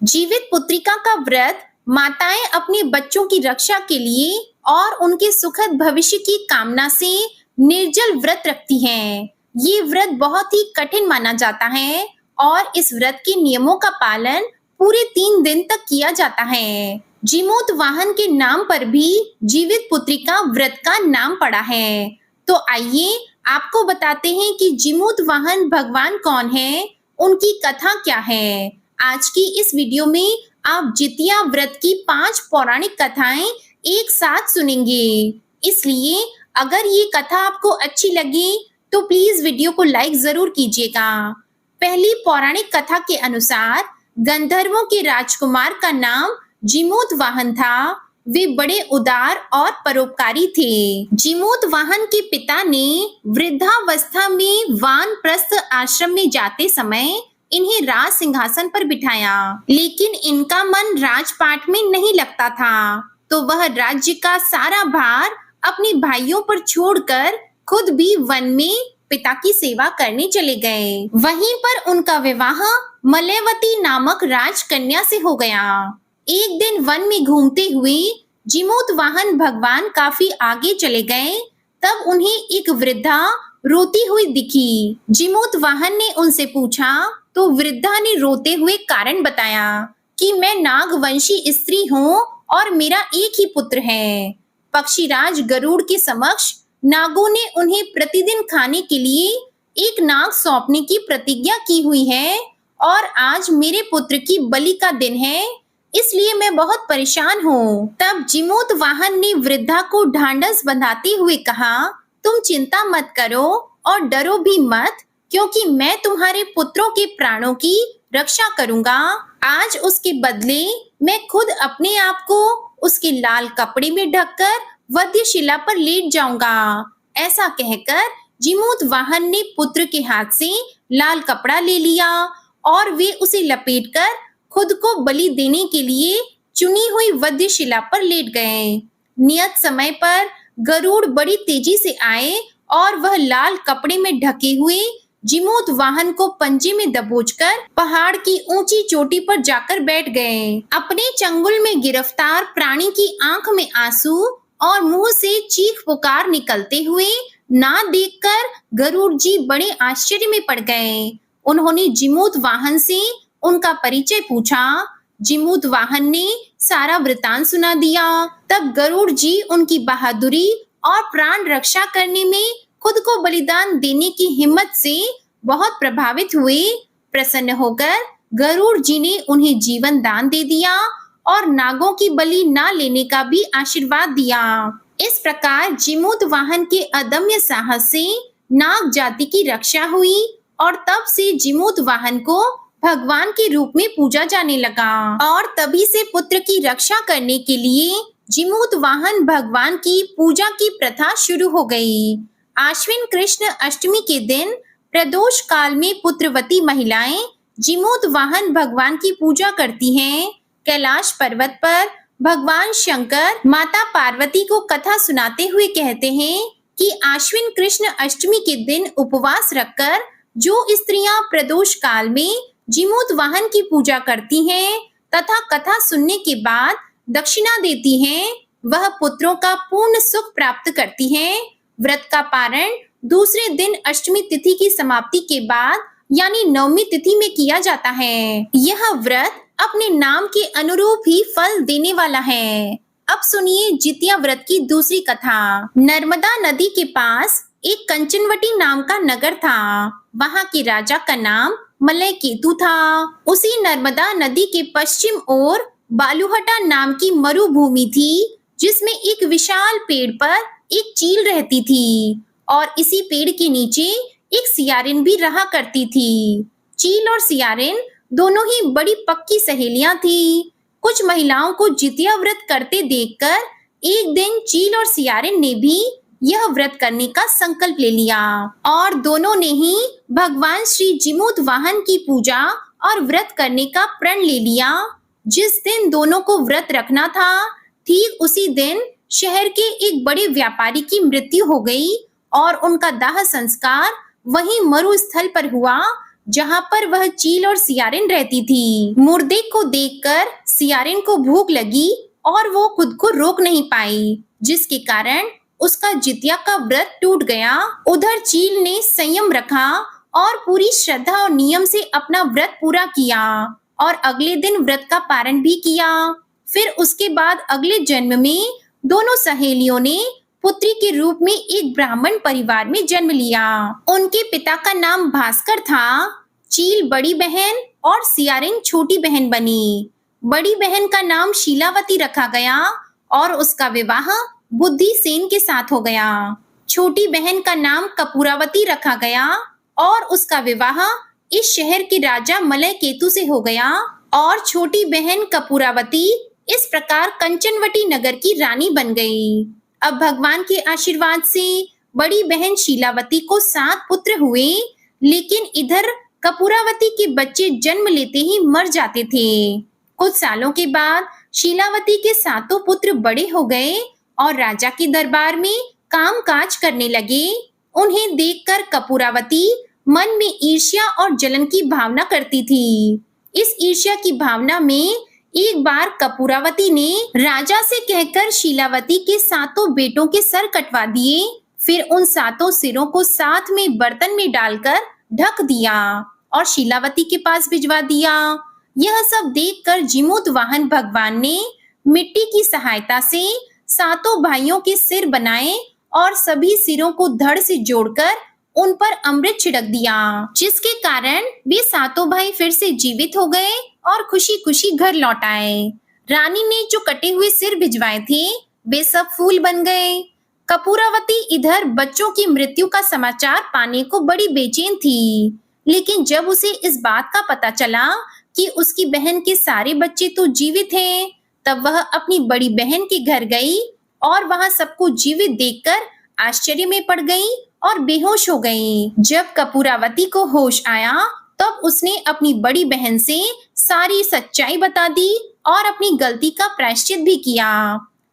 जीवित पुत्रिका का व्रत माताएं अपने बच्चों की रक्षा के लिए और उनके सुखद भविष्य की कामना से निर्जल व्रत रखती हैं। ये व्रत बहुत ही कठिन माना जाता है और इस व्रत के नियमों का पालन पूरे 3 दिन तक किया जाता है। जीमूत वाहन के नाम पर भी जीवित पुत्रिका व्रत का नाम पड़ा है। तो आइए आपको बताते हैं कि जीमूत वाहन भगवान कौन है, उनकी कथा क्या है। आज की इस वीडियो में आप जितिया व्रत की 5 पौराणिक कथाएं एक साथ सुनेंगे। इसलिए अगर ये कथा आपको अच्छी लगे तो प्लीज वीडियो को लाइक जरूर कीजिएगा। पहली पौराणिक कथा के अनुसार गंधर्वों के राजकुमार का नाम जीमूत वाहन था। वे बड़े उदार और परोपकारी थे। जीमूत वाहन के पिता ने वृद्धावस्था में वानप्रस्थ आश्रम में जाते समय इन्हें राज सिंहासन पर बिठाया, लेकिन इनका मन राजपाट में नहीं लगता था, तो वह राज्य का सारा भार अपने भाइयों पर छोड़कर खुद भी वन में पिता की सेवा करने चले गए। वहीं पर उनका विवाह मलयवती नामक राजकन्या से हो गया। एक दिन वन में घूमते हुए जीमूत वाहन भगवान काफी आगे चले गए, तब उन्हें एक वृद्धा रोती हुई दिखी। जीमूत वाहन ने उनसे पूछा तो वृद्धा ने रोते हुए कारण बताया कि मैं नागवंशी स्त्री हूँ और मेरा एक ही पुत्र है। पक्षीराज गरुड़ के समक्ष नागों ने उन्हें प्रतिदिन खाने के लिए एक नाग सौंपने की प्रतिज्ञा की हुई है और आज मेरे पुत्र की बलि का दिन है, इसलिए मैं बहुत परेशान हूँ। तब जीमूत वाहन ने वृद्धा को ढांढस बंधाते हुए कहा, तुम चिंता मत करो और डरो भी मत, क्योंकि मैं तुम्हारे पुत्रों के प्राणों की रक्षा करूंगा। आज उसके बदले मैं खुद अपने आप को उसके लाल कपड़े में ढककर वध्यशिला पर लेट जाऊंगा। ऐसा कहकर जीमूत वाहन ने पुत्र के हाथ से लाल कपड़ा ले लिया और वे उसे लपेटकर खुद को बलि देने के लिए चुनी हुई वध्यशिला पर लेट गए। नियत समय पर गरुड़ बड़ी तेजी से आए और वह लाल कपड़े में ढके हुए जीमूत वाहन को पंजे में दबोचकर पहाड़ की ऊंची चोटी पर जाकर बैठ गए। अपने चंगुल में गिरफ्तार प्राणी की आंख में आंसू और मुंह से चीख पुकार निकलते हुए ना देखकर गरुड़ जी बड़े आश्चर्य में पड़ गए। उन्होंने जीमूत वाहन से उनका परिचय पूछा। जीमूत वाहन ने सारा वृतांत सुना दिया। तब गरुड़ जी उनकी बहादुरी और प्राण रक्षा करने में खुद को बलिदान देने की हिम्मत से बहुत प्रभावित हुए। प्रसन्न होकर गरुड़ जी ने उन्हें जीवन दान दे दिया और नागों की बलि ना लेने का भी आशीर्वाद दिया। इस प्रकार जीमूत वाहन के अदम्य साहस से नाग जाति की रक्षा हुई और तब से जीमूत वाहन को भगवान के रूप में पूजा जाने लगा और तभी से पुत्र की रक्षा करने के लिए जीमूत वाहन भगवान की पूजा की प्रथा शुरू हो गई। आश्विन कृष्ण अष्टमी के दिन प्रदोष काल में पुत्रवती महिलाएं जीमूत वाहन भगवान की पूजा करती हैं। कैलाश पर्वत पर भगवान शंकर माता पार्वती को कथा सुनाते हुए कहते हैं कि आश्विन कृष्ण अष्टमी के दिन उपवास रखकर जो स्त्रियां प्रदोष काल में जीमूत वाहन की पूजा करती हैं तथा कथा सुनने के बाद दक्षिणा देती हैं, वह पुत्रों का पूर्ण सुख प्राप्त करती हैं। व्रत का पारण दूसरे दिन अष्टमी तिथि की समाप्ति के बाद यानी नवमी तिथि में किया जाता है। यह व्रत अपने नाम के अनुरूप ही फल देने वाला है। अब सुनिए जितिया व्रत की दूसरी कथा। नर्मदा नदी के पास एक कंचनवटी नाम का नगर था। वहाँ के राजा का नाम मलय केतु था। उसी नर्मदा नदी के पश्चिम ओर बालूहटा नाम की मरुभूमि थी, जिसमें एक विशाल पेड़ पर एक चील रहती थी और इसी पेड़ के नीचे एक सियारिन भी रहा करती थी। चील और सियारिन दोनों ही बड़ी पक्की सहेलियां थी। कुछ महिलाओं को जितिया व्रत करते देखकर एक दिन चील और सियारिन ने भी यह व्रत करने का संकल्प ले लिया और दोनों ने ही भगवान श्री जीमूत वाहन की पूजा और व्रत करने का प्रण ले लिया। जिस दिन दोनों को व्रत रखना था, ठीक उसी दिन शहर के एक बड़े व्यापारी की मृत्यु हो गई और उनका दाह संस्कार वहीं मरुस्थल पर हुआ, जहाँ पर वह चील और सियारिन रहती थी। मुर्दे को देखकर सियारिन को भूख लगी और वो खुद को रोक नहीं पाई, जिसके कारण उसका जितिया का व्रत टूट गया। उधर चील ने संयम रखा और पूरी श्रद्धा और नियम से अपना व्रत पूरा किया और अगले दिन व्रत का पारण भी किया। फिर उसके बाद अगले जन्म में दोनों सहेलियों ने पुत्री के रूप में एक ब्राह्मण परिवार में जन्म लिया। उनके पिता का नाम भास्कर था। चील बड़ी बहन और सियारिन छोटी बहन बनी। बड़ी बहन का नाम शीलावती रखा गया और उसका विवाह बुद्धिसेन के साथ हो गया। छोटी बहन का नाम कपूरावती रखा गया और उसका विवाह इस शहर के राजा मलय केतु से हो गया और छोटी बहन कपूरावती इस प्रकार कंचनवटी नगर की रानी बन गई। अब भगवान के आशीर्वाद से बड़ी बहन शीलावती को 7 पुत्र हुए, लेकिन इधर कपूरावती के बच्चे जन्म लेते ही मर जाते थे। कुछ सालों के बाद शीलावती के 7 पुत्र बड़े हो गए और राजा के दरबार में कामकाज करने लगे। उन्हें देखकर कपूरावती मन में ईर्ष्या और जलन की भावना करती थी। इस ईर्ष्या की भावना में एक बार कपूरावती ने राजा से कहकर शीलावती के 7 बेटों के सर कटवा दिए। फिर उन 7 सिरों को साथ में बर्तन में डालकर ढक दिया और शीलावती के पास भिजवा दिया। यह सब देखकर जीमूत वाहन भगवान ने मिट्टी की सहायता से 7 भाइयों के सिर बनाए और सभी सिरों को धड़ से जोड़कर उन पर अमृत छिड़क दिया, जिसके कारण वे 7 भाई फिर से जीवित हो गए और खुशी खुशी घर लौट आए। रानी ने जो कटे हुए सिर भिजवाए थे वे सब फूल बन गए। कपूरावती इधर बच्चों की मृत्यु का समाचार पाने को बड़ी बेचैन थी, लेकिन जब उसे इस बात का पता चला कि उसकी बहन के सारे बच्चे तो जीवित हैं, तब वह अपनी बड़ी बहन के घर गई और वहां सबको जीवित देखकर आश्चर्य में पड़ गई और बेहोश हो गई। जब कपूरावती को होश आया तब उसने अपनी बड़ी बहन से सारी सच्चाई बता दी और अपनी गलती का प्रायश्चित भी किया।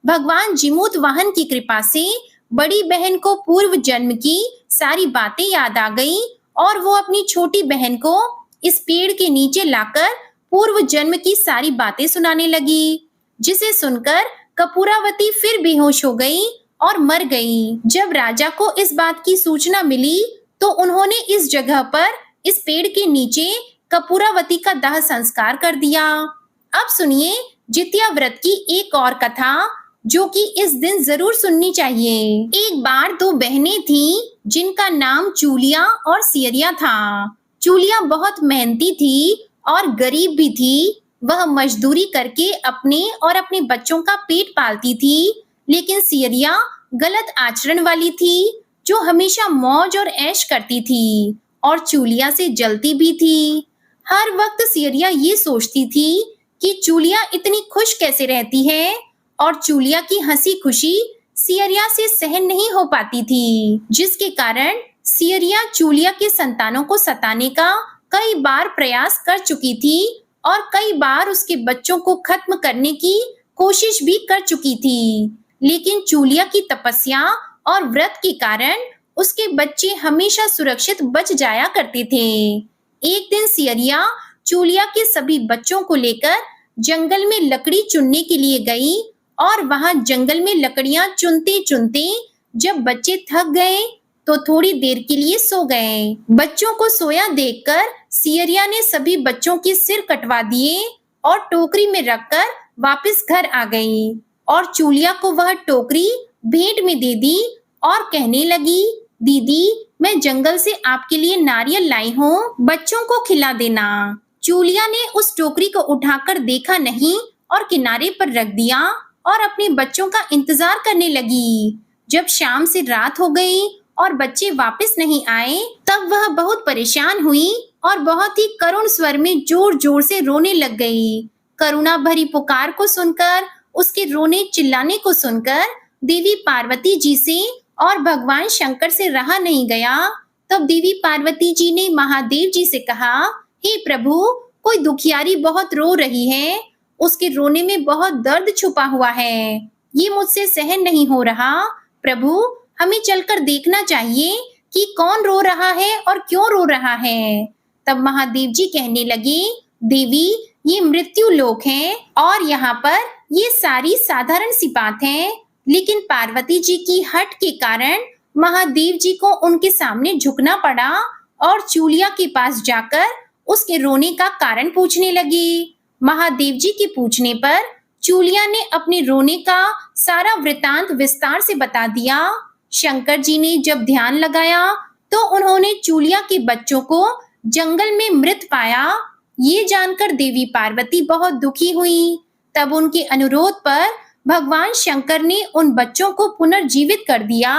भगवान जीमूत वाहन की कृपा से बड़ी बहन को पूर्व जन्म की सारी बातें याद आ गई और वो अपनी छोटी बहन को इस पेड़ के नीचे लाकर पूर्व जन्म की सारी बातें सुनाने लगी, जिसे सुनकर कपूरावती फिर बेहोश हो गई और मर गई। जब राजा को इस बात की सूचना मिली तो उन्होंने इस जगह पर इस पेड़ के नीचे कपूरावती का दाह संस्कार कर दिया। अब सुनिए जितिया व्रत की एक और कथा, जो कि इस दिन जरूर सुननी चाहिए। एक बार 2 बहनें थीं जिनका नाम चूलिया और सियरिया था। चूलिया बहुत मेहनती थी और गरीब भी थी। वह मजदूरी करके अपने और अपने बच्चों का पेट पालती थी, लेकिन सियरिया गलत आचरण वाली थी, जो हमेशा मौज और ऐश करती थी और चूलिया से जलती भी थी। हर वक्त सियरिया ये सोचती थी कि चूलिया इतनी खुश कैसे रहती है, और चूलिया की हंसी खुशी सियरिया से सहन नहीं हो पाती थी, जिसके कारण सियरिया चूलिया के संतानों को सताने का कई बार प्रयास कर चुकी थी और कई बार उसके बच्चों को खत्म करने की कोशिश भी कर चुकी थी। लेकिन चूलिया की तपस्या और व्रत के कारण उसके बच्चे हमेशा सुरक्षित बच जाया करते थे। एक दिन सियरिया चूलिया के सभी बच्चों को लेकर जंगल में लकड़ी चुनने के लिए गई और वहां जंगल में लकड़ियां चुनते चुनते जब बच्चे थक गए तो थोड़ी देर के लिए सो गए। बच्चों को सोया देखकर सियरिया ने सभी बच्चों के सिर कटवा दिए और टोकरी में रखकर वापस घर आ गई और चूलिया को वह टोकरी भेंट में दे दी और कहने लगी, दीदी मैं जंगल से आपके लिए नारियल लाई हूँ, बच्चों को खिला देना। चूलिया ने उस टोकरी को उठाकर देखा नहीं और किनारे पर रख दिया और अपने बच्चों का इंतजार करने लगी। जब शाम से रात हो गई और बच्चे वापस नहीं आए, तब वह बहुत परेशान हुई और बहुत ही करुण स्वर में जोर जोर से रोने लग गई। करुणा भरी पुकार को सुनकर, उसके रोने चिल्लाने को सुनकर देवी पार्वती जी से और भगवान शंकर से रहा नहीं गया। तब देवी पार्वती जी ने महादेव जी से कहा, हे प्रभु, कोई दुखियारी बहुत रो रही है, उसके रोने में बहुत दर्द छुपा हुआ है, ये मुझसे सहन नहीं हो रहा। प्रभु, हमें चलकर देखना चाहिए कि कौन रो रहा है और क्यों रो रहा है। तब महादेव जी कहने लगे, देवी, ये मृत्यु लोक है और यहाँ पर ये सारी साधारण सी बात है, लेकिन पार्वती जी की हट के कारण महादेव जी को उनके सामने झुकना पड़ा और चूलिया के पास जाकर उसके रोने का कारण पूछने लगे। महादेव जी के पूछने पर चूलिया ने अपने रोने का सारा वृतांत विस्तार से बता दिया। शंकर जी ने जब ध्यान लगाया तो उन्होंने चूलिया के बच्चों को जंगल में मृत पाया। ये जानकर देवी पार्वती बहुत दुखी हुई। तब उनके अनुरोध पर भगवान शंकर ने उन बच्चों को पुनर्जीवित कर दिया।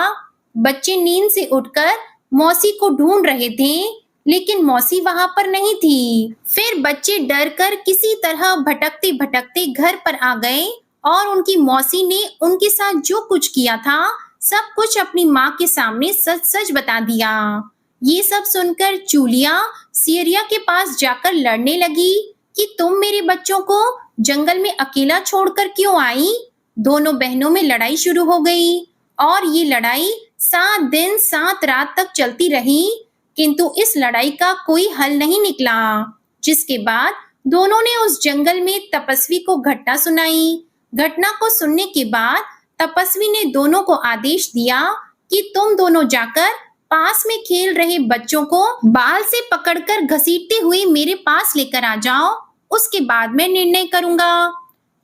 बच्चे नींद से उठकर मौसी को ढूंढ रहे थे, लेकिन मौसी वहां पर नहीं थी। फिर बच्चे डरकर किसी तरह भटकते भटकते घर पर आ गए और उनकी मौसी ने उनके साथ जो कुछ किया था सब कुछ अपनी माँ के सामने सच सच बता दिया। ये सब सुनकर चूलिया सियरिया के पास जाकर लड़ने लगी कि तुम मेरे बच्चों को जंगल में अकेला छोड़कर क्यों आई। दोनों बहनों में लड़ाई शुरू हो गई और ये लड़ाई 7 दिन 7 रात तक चलती रही, किंतु इस लड़ाई का कोई हल नहीं निकला। जिसके बाद दोनों ने उस जंगल में तपस्वी को घटना सुनाई। घटना को सुनने के बाद तपस्वी ने दोनों को आदेश दिया कि तुम दोनों जाकर पास में खेल रहे बच्चों को बाल से पकड़कर घसीटते हुए मेरे पास लेकर आ जाओ, उसके बाद मैं निर्णय करूंगा।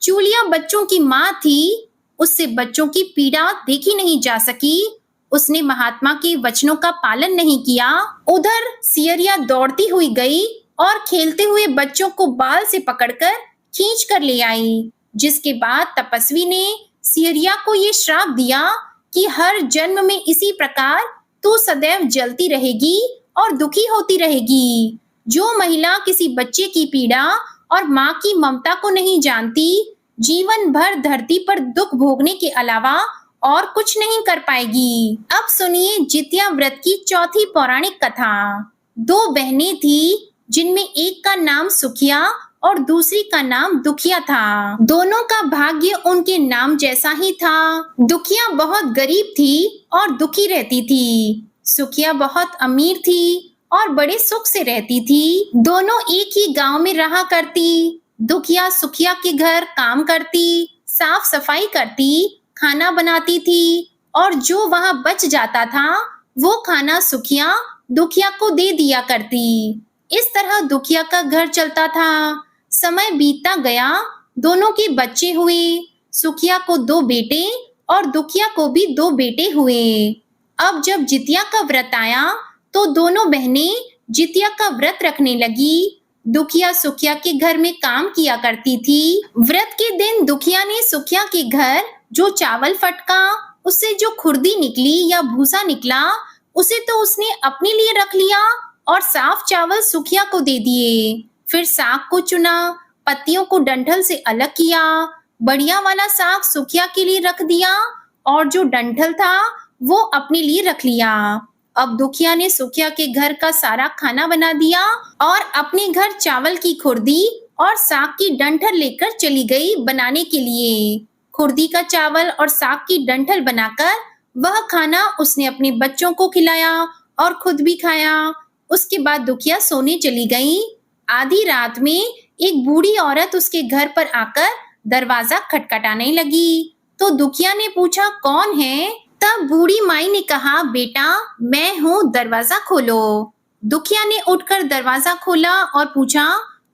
चूलिया बच्चों की माँ थी, उससे बच्चों की पीड़ा देखी नहीं जा सकी। उसने महात्मा के वचनों का पालन नहीं किया। उधर सियरिया दौड़ती हुई गई और खेलते हुए बच्चों को बाल से पकड़कर खींच कर ले आई। जिसके बाद तपस्वी ने सियरिया को ये श्राप दिया कि हर जन्म में इसी प्रकार तू सदैव जलती रहेगी और दुखी होती रहेगी। जो महिला किसी बच्चे की पीड़ा और माँ की ममता को नहीं जानती, जीवन भर धरती पर दुख भोगने के अलावा और कुछ नहीं कर पाएगी। अब सुनिए जितिया व्रत की चौथी पौराणिक कथा। 2 बहनें थी, जिनमें एक का नाम सुखिया और दूसरी का नाम दुखिया था। दोनों का भाग्य उनके नाम जैसा ही था। दुखिया बहुत गरीब थी और दुखी रहती थी। सुखिया बहुत अमीर थी और बड़े सुख से रहती थी। दोनों एक ही गांव में रहा करती। दुखिया सुखिया के घर काम करती, साफ सफाई करती, खाना बनाती थी और जो वहां बच जाता था वो खाना सुखिया दुखिया को दे दिया करती। इस तरह दुखिया का घर चलता था। समय बीतता गया, दोनों के बच्चे हुए। सुखिया को 2 बेटे और दुखिया को भी 2 बेटे हुए। अब जब जितिया का व्रत आया तो दोनों बहनें जितिया का व्रत रखने लगी। दुखिया सुखिया के घर में काम किया करती थी। व्रत के दिन दुखिया ने सुखिया के घर जो चावल फटका, उससे जो खुर्दी निकली या भूसा निकला, उसे तो उसने अपने लिए रख लिया और साफ चावल सुखिया को दे दिए। फिर साग को चुना, पत्तियों को डंठल से अलग किया, बढ़िया वाला साग सुखिया के लिए रख दिया और जो डंठल था वो अपने लिए रख लिया। अब दुखिया ने सुखिया के घर का सारा खाना बना दिया और अपने घर चावल की खुर्दी और साग की डंठल लेकर चली गई बनाने के लिए। खुर्दी का चावल और साग की डंठल बनाकर वह खाना उसने अपने बच्चों को खिलाया और खुद भी खाया। उसके बाद दुखिया सोने चली गई। आधी रात में एक बूढ़ी औरत उसके घर पर आकर दरवाजा खटखटाने लगी। तो दुखिया ने पूछा, कौन है? तब बूढ़ी माई ने कहा, बेटा मैं हूँ, दरवाजा खोलो। दुखिया ने उठकर दरवाजा खोला और पूछा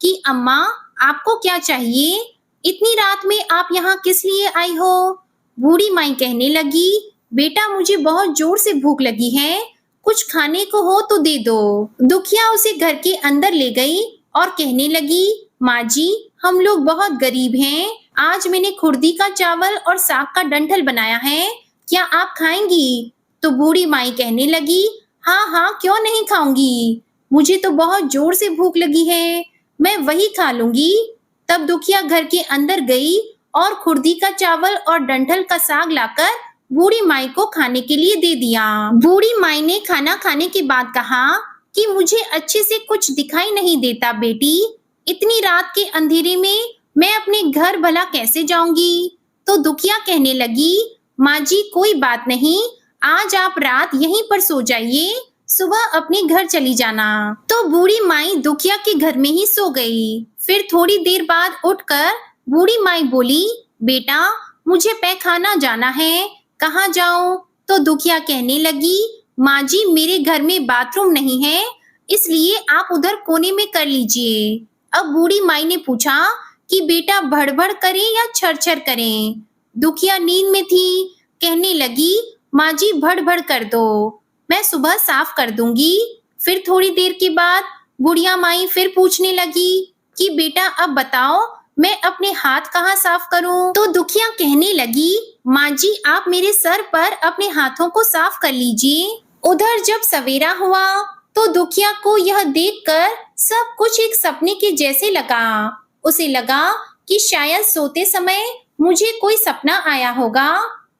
कि अम्मा आपको क्या चाहिए? इतनी रात में आप यहाँ किस लिए आई हो? बूढ़ी माई कहने लगी, बेटा मुझे बहुत जोर से भूख लगी है, कुछ खाने को हो तो दे दो। दुखिया उसे घर के अंदर ले गई और कहने लगी, माँ जी हम लोग बहुत गरीब हैं, आज मैंने खुर्दी का चावल और साग का डंठल बनाया है, क्या आप खाएंगी? तो बूढ़ी माई कहने लगी, हाँ हाँ क्यों नहीं खाऊंगी, मुझे तो बहुत जोर से भूख लगी है, मैं वही खा लूंगी। तब दुखिया घर के अंदर गई और खुर्दी का चावल और डंठल का साग लाकर बूढ़ी माई को खाने के लिए दे दिया। बूढ़ी माई ने खाना खाने के बाद कहा कि मुझे अच्छे से कुछ दिखाई नहीं देता बेटी, इतनी रात के अंधेरे में मैं अपने घर भला कैसे जाऊंगी? तो दुखिया कहने लगी, माँ जी कोई बात नहीं, आज आप रात यहीं पर सो जाइए, सुबह अपने घर चली जाना। तो बूढ़ी माई दुखिया के घर में ही सो गई। फिर थोड़ी देर बाद उठकर बूढ़ी माई बोली, बेटा मुझे पैखाना जाना है, कहाँ जाऊं? तो दुखिया कहने लगी, माँ जी मेरे घर में बाथरूम नहीं है, इसलिए आप उधर कोने में कर लीजिए। अब बूढ़ी माई ने पूछा कि बेटा भड़बड़ करें या छरछर करें? दुखिया नींद में थी, कहने लगी, माँ जी भड़बड़ कर दो, मैं सुबह साफ कर दूंगी। फिर थोड़ी देर के बाद बुढ़िया माई फिर पूछने लगी कि बेटा अब बताओ मैं अपने हाथ कहाँ साफ करूं? तो दुखिया कहने लगी, माँ जी आप मेरे सर पर अपने हाथों को साफ कर लीजिए। उधर जब सवेरा हुआ तो दुखिया को यह देखकर सब कुछ एक सपने के जैसे लगा। उसे लगा कि शायद सोते समय मुझे कोई सपना आया होगा।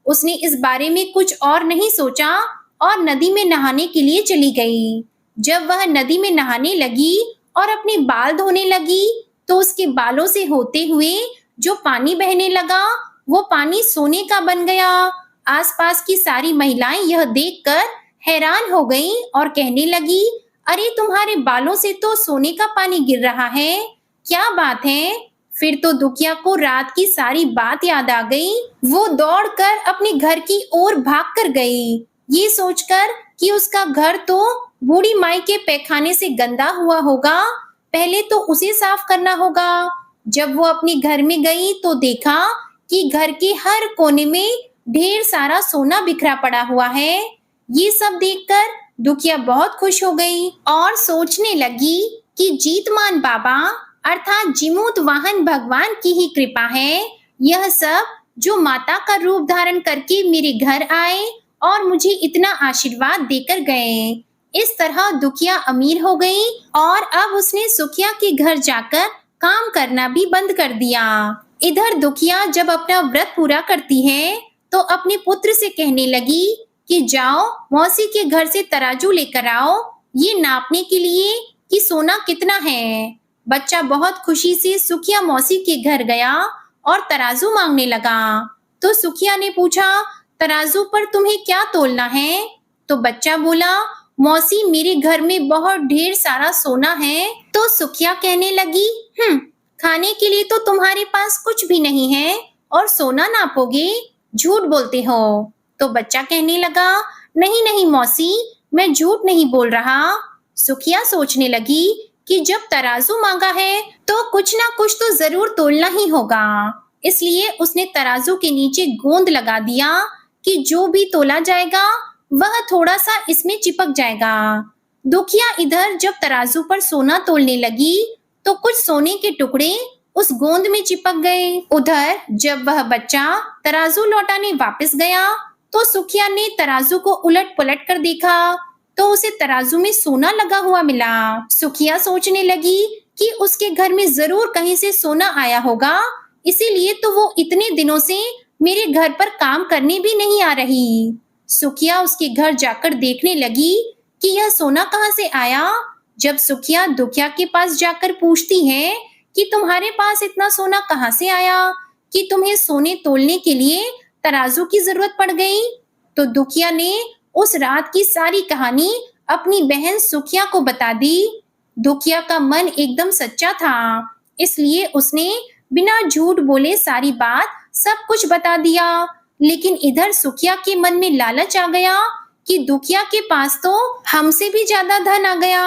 उसने इस बारे में कुछ और नहीं सोचा और नदी में नहाने के लिए चली गई। जब वह नदी में नहाने लगी और अपने बाल धोने लगी तो उसके बालों से होते हुए जो पानी बहने लगा वो पानी सोने का बन गया। आसपास की सारी महिलाएं यह देखकर हैरान हो गईं और कहने लगी, अरे तुम्हारे बालों से तो सोने का पानी गिर रहा है, क्या बात है? फिर तो दुखिया को रात की सारी बात याद आ गई। वो दौड़कर अपने घर की ओर भाग कर गई, ये सोचकर कि उसका घर तो बूढ़ी माई के पैखाने से गंदा हुआ होगा, पहले तो उसे साफ करना होगा। जब वो अपने घर में गई तो देखा कि घर के हर कोने में ढेर सारा सोना बिखरा पड़ा हुआ है। ये सब देखकर दुखिया बहुत खुश हो गई और सोचने लगी कि जीतमान बाबा अर्थात जीमूत वाहन भगवान की ही कृपा है। यह सब जो माता का रूप धारण करके मेरे घर आए और मुझे इतना आशीर्वाद देकर गए। इस तरह दुखिया अमीर हो गई और अब उसने सुखिया के घर जाकर काम करना भी बंद कर दिया। इधर दुखिया जब अपना व्रत पूरा करती है तो अपने पुत्र से कहने लगी कि जाओ मौसी के घर से तराजू लेकर आओ, ये नापने के लिए कि सोना कितना है। बच्चा बहुत खुशी से सुखिया मौसी के घर गया और तराजू मांगने लगा। तो सुखिया ने पूछा, तराजू पर तुम्हें क्या तोलना है? तो बच्चा बोला, मौसी मेरे घर में बहुत ढेर सारा सोना है। तो सुखिया कहने लगी, खाने के लिए तो तुम्हारे पास कुछ भी नहीं है और सोना नापोगे, झूठ बोलते हो। तो बच्चा कहने लगा, नहीं नहीं मौसी, मैं झूठ नहीं बोल रहा। सुखिया सोचने लगी कि जब तराजू मांगा है तो कुछ ना कुछ तो जरूर तोलना ही होगा, इसलिए उसने तराजू के नीचे गोंद लगा दिया कि जो भी तोला जाएगा वह थोड़ा सा इसमें चिपक जाएगा। दुखिया इधर जब तराजू पर सोना तोलने लगी तो कुछ सोने के टुकड़े उस गोंद में चिपक गए। उधर जब वह बच्चा तराजू लौटाने वापस गया तो सुखिया ने तराजू को उलट पलट कर देखा तो उसे तराजू में सोना लगा हुआ मिला। सुखिया सोचने लगी कि उसके घर में जरूर कहीं से सोना आया होगा, इसीलिए तो वो इतने दिनों से मेरे घर पर काम करने भी नहीं आ रही। सुखिया उसके घर जाकर देखने लगी कि यह सोना कहाँ से आया। जब सुखिया दुखिया के पास जाकर पूछती है कि तुम्हारे पास इतना सोना कहाँ से आया कि तुम्हें सोने तोलने के लिए तराजू की जरूरत पड़ गई, तो दुखिया ने उस रात की सारी कहानी अपनी बहन सुखिया को बता दी। दुखिया का मन एकदम सच्चा था, इसलिए उसने बिना झूठ बोले सारी बात सब कुछ बता दिया। लेकिन इधर सुखिया के मन में लालच आ गया कि दुखिया के पास तो हमसे भी ज्यादा धन आ गया।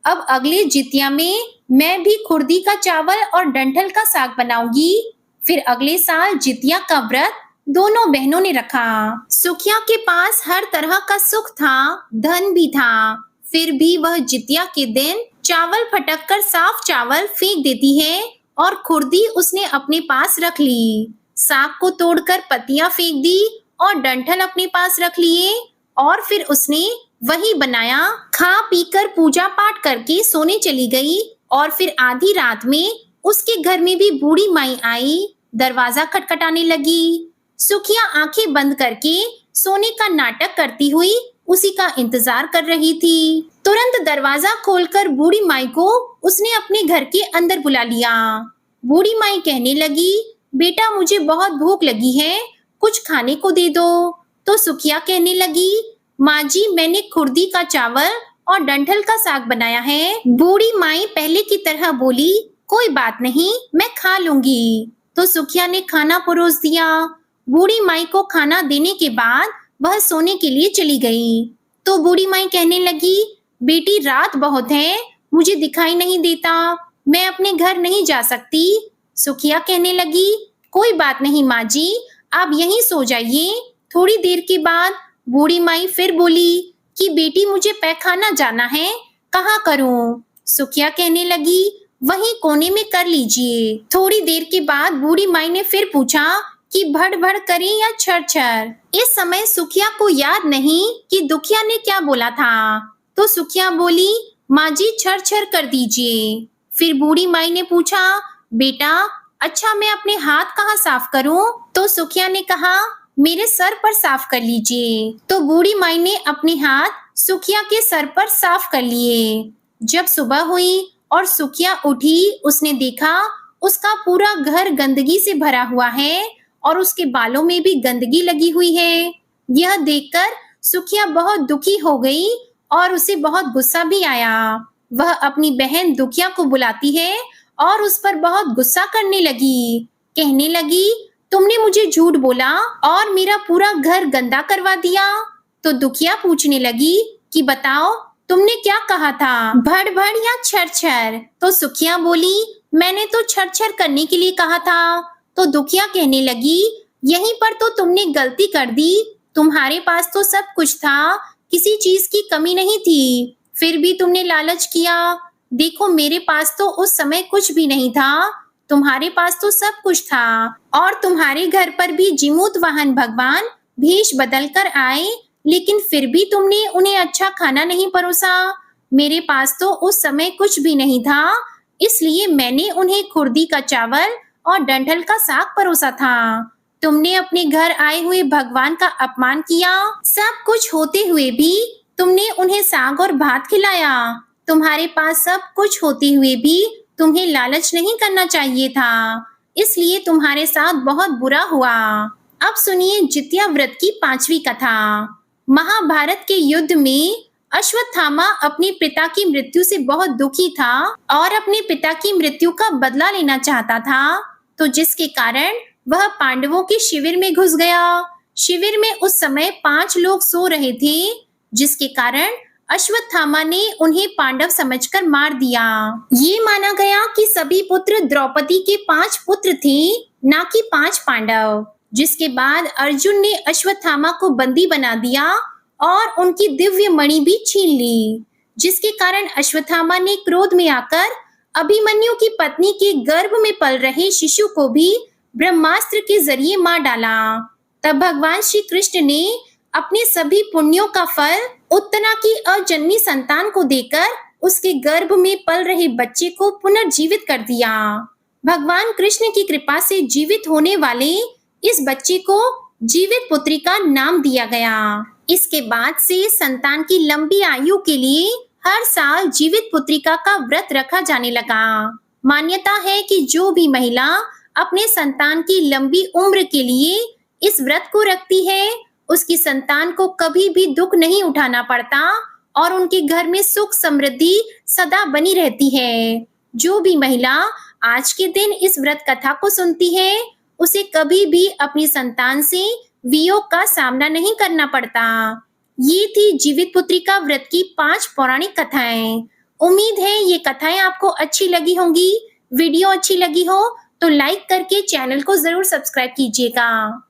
अब अगले जितिया में मैं भी खुर्दी का चावल और डंठल का साग बनाऊंगी। फिर अगले साल जितिया का व्रत दोनों बहनों ने रखा। सुखिया के पास हर तरह का सुख था, धन भी था, फिर भी वह जितिया के दिन चावल फटक कर साफ चावल फेंक देती है और खुर्दी उसने अपने पास रख ली। साग को तोड़कर पत्तियां फेंक दी और डंठल अपने पास रख लिए और फिर उसने वही बनाया। खा पीकर पूजा पाठ करके सोने चली गई और फिर आधी रात में उसके घर में भी बूढ़ी माई आई, दरवाजा खटखटाने लगी। सुखिया आंखें बंद करके सोने का नाटक करती हुई उसी का इंतजार कर रही थी। तुरंत दरवाजा खोलकर बूढ़ी माई को उसने अपने घर के अंदर बुला लिया। बूढ़ी माई कहने लगी, बेटा मुझे बहुत भूख लगी है, कुछ खाने को दे दो। तो सुखिया कहने लगी, माँ जी मैंने खुर्दी का चावल और डंठल का साग बनाया है। बूढ़ी माई पहले की तरह बोली, कोई बात नहीं, मैं खा लूंगी। तो सुखिया ने खाना परोस दिया। बूढ़ी माई को खाना देने के बाद वह सोने के लिए चली गई। तो बूढ़ी माई कहने लगी, बेटी रात बहुत है, मुझे दिखाई नहीं देता, मैं अपने घर नहीं जा सकती। सुखिया कहने लगी, कोई बात नहीं माँ जी, आप यहीं सो जाइए। थोड़ी देर के बाद बूढ़ी माई फिर बोली कि बेटी मुझे पैखाना जाना है, कहाँ करूं? सुखिया कहने लगी, वहीं कोने में कर लीजिए। थोड़ी देर के बाद बूढ़ी माई ने फिर पूछा कि भड़ भड़ करें या छर छर। इस समय सुखिया को याद नहीं कि दुखिया ने क्या बोला था। तो सुखिया बोली, माँ जी छर छर कर दीजिए। फिर बूढ़ी माई ने पूछा, बेटा अच्छा मैं अपने हाथ कहाँ साफ करूं? तो सुखिया ने कहा, मेरे सर पर साफ कर लीजिए। तो बूढ़ी माई ने अपने हाथ सुखिया के सर पर साफ कर लिए। जब सुबह हुई और सुखिया उठी, उसने देखा उसका पूरा घर गंदगी से भरा हुआ है और उसके बालों में भी गंदगी लगी हुई है। यह देखकर सुखिया बहुत दुखी हो गई और उसे बहुत गुस्सा भी आया। वह अपनी बहन दुखिया को बुलाती है और उस पर बहुत गुस्सा करने लगी। कहने लगी, तुमने मुझे झूठ बोला और मेरा पूरा घर गंदा करवा दिया। तो दुखिया पूछने लगी कि बताओ तुमने क्या कहा था, भड़ भड़ या छर छर? तो सुखिया बोली, मैंने तो छर छर करने के लिए कहा था। तो दुखिया कहने लगी, यहीं पर तो तुमने गलती कर दी, तुम्हारे पास तो सब कुछ था, किसी चीज की कमी नहीं थी, फिर भी तुमने लालच किया। देखो मेरे पास तो उस समय कुछ भी नहीं था, तुम्हारे पास तो सब कुछ था और तुम्हारे घर पर भी जिमूत वाहन भगवान भेष बदल कर आए, लेकिन फिर भी तुमने उन्हें अच्छा खाना नहीं परोसा। मेरे पास तो उस समय कुछ भी नहीं था, इसलिए मैंने उन्हें खुर्दी का चावल और डंठल का साग परोसा था। तुमने अपने घर आए हुए भगवान का अपमान किया, सब कुछ होते हुए भी तुमने उन्हें साग और भात खिलाया। तुम्हारे पास सब कुछ होते हुए भी तुम्हें लालच नहीं करना चाहिए था, इसलिए तुम्हारे साथ बहुत बुरा हुआ। अब सुनिए जित्या व्रत की 5वीं कथा। महाभारत के युद्ध में अश्वत्थामा अपने पिता की मृत्यु से बहुत दुखी था और अपने पिता की मृत्यु का बदला लेना चाहता था, तो जिसके कारण वह पांडवों के शिविर में घुस गया। शिविर में उस समय 5 लोग सो रहे थे, जिसके कारण अश्वत्थामा ने उन्हें पांडव समझकर मार दिया। ये माना गया कि सभी पुत्र द्रौपदी के 5 पुत्र थे, ना कि 5 पांडव। जिसके बाद अर्जुन ने अश्वत्थामा को बंदी बना दिया और उनकी दिव्य मणि भी छीन ली, जिसके कारण अश्वत्थामा ने क्रोध में आकर अभिमन्यु की पत्नी के गर्भ में पल रहे शिशु को भी ब्रह्मास्त्र के जरिए मार डाला। तब भगवान श्री कृष्ण ने अपने सभी पुण्यों का फल उत्तना की अजन्मी संतान को देकर उसके गर्भ में पल रहे बच्चे को पुनर्जीवित कर दिया। भगवान कृष्ण की कृपा से जीवित होने वाले इस बच्चे को जीवित पुत्री का नाम दिया गया। इसके बाद से संतान की लंबी आयु के लिए हर साल जीवित पुत्रिका का व्रत रखा जाने लगा। मान्यता है कि जो भी महिला अपने संतान की लंबी उम्र के लिए इस व्रत को रखती है, उसकी संतान को कभी भी दुख नहीं उठाना पड़ता और उनके घर में सुख समृद्धि सदा बनी रहती है। जो भी महिला आज के दिन इस व्रत कथा को सुनती है, उसे कभी भी अपनी संतान से वियोग का सामना नहीं करना पड़ता। ये थी जीवित पुत्रिका व्रत की 5 पौराणिक कथाएं। उम्मीद है ये कथाएं आपको अच्छी लगी होंगी। वीडियो अच्छी लगी हो तो लाइक करके चैनल को जरूर सब्सक्राइब कीजिएगा।